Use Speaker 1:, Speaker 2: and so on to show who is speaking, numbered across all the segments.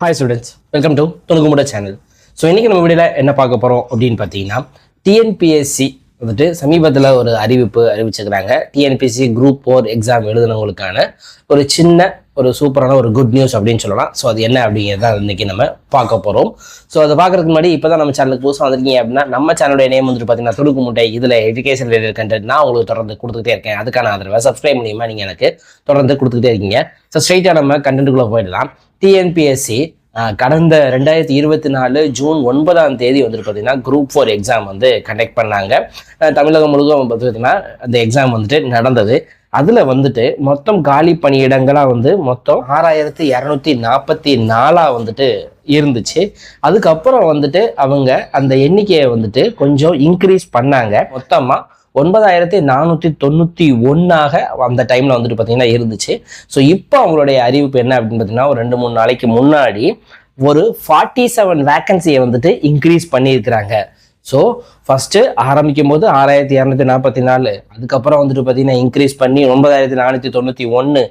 Speaker 1: Hi students, welcome to Thunukkumuda channel. So இன்றைக்கி நம்ம வீடியோவில் என்ன பார்க்க போகிறோம் அப்படின்னு பார்த்தீங்கன்னா, டிஎன்பிஎஸ்சி வந்துட்டு சமீபத்தில் ஒரு அறிவிச்சிருக்கிறாங்க. டிஎன்பிஎஸ்சி குரூப் 4 எக்ஸாம் எழுதுனவங்களுக்கான ஒரு சின்ன ஒரு சூப்பரான ஒரு குட் நியூஸ் அப்படின்னு சொல்லலாம். ஸோ அது என்ன அப்படிங்கிறத இன்றைக்கி நம்ம பார்க்க போகிறோம். ஸோ அதை பார்க்குறதுக்கு முன்னாடி இப்போ தான் நம்ம சேனலுக்கு புதுசாக வந்திருக்கீங்க அப்படின்னா, நம்ம சேனலுடைய நேம் வந்துட்டு பார்த்தீங்கன்னா துணுக்குமுட்டை. இதில் எஜுகேஷன் ரிலேட்டட் கண்டென்ட் நான் உங்களுக்கு தொடர்ந்து கொடுத்துக்கிட்டே இருக்கேன். அதுக்கான ஆதரவை சப்ஸ்கிரைப் மூலியமாக நீங்கள் எனக்கு தொடர்ந்து கொடுத்துக்கிட்டே இருக்கீங்க. ஸோ ஸ்ட்ரைட்டாக நம்ம கண்டென்ட்டுக்குள்ளே போயிடலாம். டிஎன்பிஎஸ்சி கடந்த 2024 ஜூன் 9ஆம் தேதி வந்துட்டு பார்த்தீங்கன்னா குரூப் 4 எக்ஸாம் வந்து கண்டக்ட் பண்ணாங்க. தமிழகம் முழுவதும் பார்த்தீங்கன்னா அந்த எக்ஸாம் வந்துட்டு நடந்தது. அதில் வந்துட்டு மொத்தம் காலி பணியிடங்களாக வந்து மொத்தம் 6244 வந்துட்டு இருந்துச்சு. அதுக்கப்புறம் வந்துட்டு அவங்க அந்த எண்ணிக்கையை வந்துட்டு கொஞ்சம் இன்க்ரீஸ் பண்ணாங்க. மொத்தமாக 9491 அந்த டைமில் வந்துட்டு பார்த்தீங்கன்னா இருந்துச்சு. ஸோ இப்போ அவங்களுடைய அறிவிப்பு என்ன அப்படின்னு பார்த்தீங்கன்னா, ஒரு 2-3 நாளைக்கு முன்னாடி ஒரு 47 வேக்கன்சியை வந்துட்டு இன்க்ரீஸ் பண்ணியிருக்கிறாங்க. ஸோ ஃபஸ்ட்டு ஆரம்பிக்கும் போது 6244, அதுக்கப்புறம் வந்துட்டு பார்த்தீங்கன்னா இன்க்ரீஸ் பண்ணி 9491,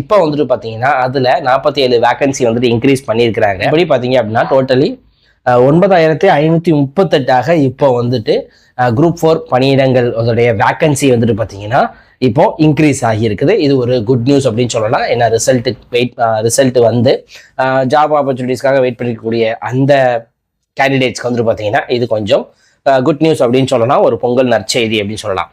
Speaker 1: இப்போ வந்துட்டு பார்த்தீங்கன்னா அதில் 47 வேக்கன்சி வந்துட்டு இன்க்ரீஸ் பண்ணியிருக்கிறாங்க. இப்படி பார்த்தீங்க அப்படின்னா டோட்டலி 9538 இப்போ வந்துட்டு குரூப் 4 பணியிடங்கள் அதோடைய வேக்கன்சி வந்துட்டு பார்த்தீங்கன்னா இப்போ இன்க்ரீஸ் ஆகியிருக்குது. இது ஒரு குட் நியூஸ் அப்படின்னு சொல்லலாம். ஏன்னா ரிசல்ட் வந்து ஜாப் ஆப்பர்ச்சுனிட்டிஸ்க்காக வெயிட் பண்ணிக்கக்கூடிய அந்த கேண்டிடேட்ஸ்க்கு வந்துட்டு பார்த்தீங்கன்னா இது கொஞ்சம் குட் நியூஸ் அப்படின்னு சொல்லலாம். ஒரு பொங்கல் நற்செய்தி அப்படின்னு சொல்லலாம்.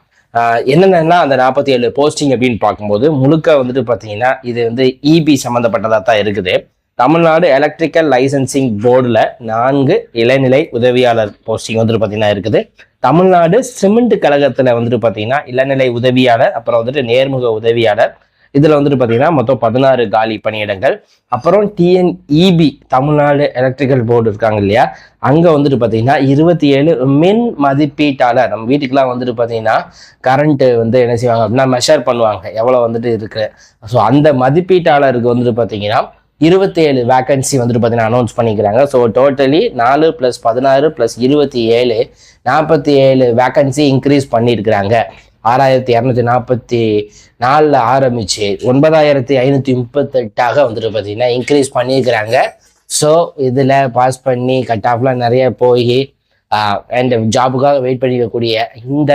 Speaker 1: என்னென்னா அந்த 47 போஸ்டிங் அப்படின்னு பார்க்கும்போது முழுக்க வந்துட்டு பார்த்தீங்கன்னா இது வந்து இபி சம்மந்தப்பட்டதாக தான் இருக்குது. தமிழ்நாடு எலக்ட்ரிக்கல் லைசன்சிங் போர்டில் 4 இளநிலை உதவியாளர் போஸ்டிங் வந்துட்டு பார்த்தீங்கன்னா இருக்குது. தமிழ்நாடு சிமெண்ட் கழகத்தில் வந்துட்டு பார்த்தீங்கன்னா இளநிலை உதவியாளர், அப்புறம் வந்துட்டு நேர்முக உதவியாளர், இதில் வந்துட்டு பார்த்தீங்கன்னா மொத்தம் 16 காலி பணியிடங்கள். அப்புறம் டிஎன்இபி தமிழ்நாடு எலக்ட்ரிக்கல் போர்டு இருக்காங்க இல்லையா, அங்கே வந்துட்டு பார்த்தீங்கன்னா 27 மின் மதிப்பீட்டாளர். நம்ம வீட்டுக்கெலாம் வந்துட்டு பார்த்தீங்கன்னா கரண்ட்டு வந்து என்ன செய்வாங்க அப்படின்னா மெஷர் பண்ணுவாங்க எவ்வளோ வந்துட்டு இருக்கு. ஸோ அந்த மதிப்பீட்டாளருக்கு வந்துட்டு பார்த்தீங்கன்னா 27 வேக்கன்சி வந்துட்டு பார்த்தீங்கன்னா அனௌன்ஸ் பண்ணிக்கிறாங்க. ஸோ டோட்டலி 4 + 16 + 27 47 வேக்கன்சி இன்க்ரீஸ் பண்ணியிருக்கிறாங்க. 6244 ஆரம்பிச்சு 9538 வந்துட்டு பார்த்தீங்கன்னா இன்க்ரீஸ் பண்ணியிருக்கிறாங்க. ஸோ இதில் பாஸ் பண்ணி கட் ஆஃப்லாம் நிறைய போய் அண்ட் ஜாபுக்காக வெயிட் பண்ணிக்கக்கூடிய இந்த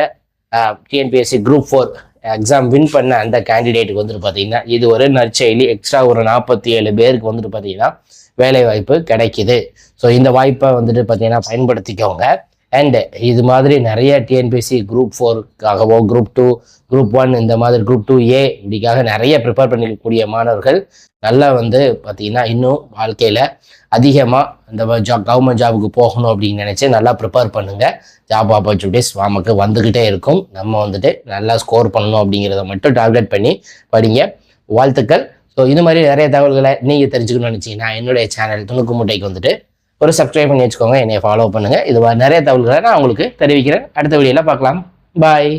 Speaker 1: டிஎன்பிஎஸ்சி குரூப் 4 எக்ஸாம் வின் பண்ண அந்த கேண்டிடேட்டுக்கு வந்துட்டு பார்த்தீங்கன்னா இது ஒரு நற்செய்தி. எக்ஸ்ட்ரா ஒரு 47 பேருக்கு வந்துட்டு பார்த்தீங்கன்னா வேலை வாய்ப்பு கிடைக்குது. ஸோ இந்த வாய்ப்பை வந்துட்டு பார்த்தீங்கன்னா பயன்படுத்திக்கோங்க. அண்ட் இது மாதிரி நிறைய டிஎன்பிஎஸ்சி குரூப் 4க்காகவோ குரூப் 2 குரூப் 1 இந்த மாதிரி குரூப் 2A இப்படிக்காக நிறைய ப்ரிப்பேர் பண்ணிக்கக்கூடிய மாணவர்கள் நல்லா வந்து பார்த்தீங்கன்னா இன்னும் வாழ்க்கையில் அதிகமாக இந்த கவர்மெண்ட் ஜாபுக்கு போகணும் அப்படின்னு நினச்சி நல்லா ப்ரிப்பேர் பண்ணுங்கள். ஜாப் ஆப்பர்ச்சுனிட்டிஸ் நமக்கு வந்துக்கிட்டே இருக்கும். நம்ம வந்துட்டு நல்லா ஸ்கோர் பண்ணணும் அப்படிங்கிறத மட்டும் டார்கெட் பண்ணி படிங்க. வாழ்த்துக்கள். ஸோ இது மாதிரி நிறைய தகவல்களை நீங்கள் தெரிஞ்சுக்கணும்னு நினச்சிங்கன்னா என்னுடைய சேனல் துணுக்குமுட்டைக்கு வந்துட்டு ஒரு சப்ஸ்கிரைப் பண்ணி வச்சுக்கோங்க. என்னை ஃபாலோ பண்ணுங்கள். இது மாதிரி நிறைய தகவல்களை நான் உங்களுக்கு தெரிவிக்கிறேன். அடுத்த வீடியோவில் பார்க்கலாம். பாய்.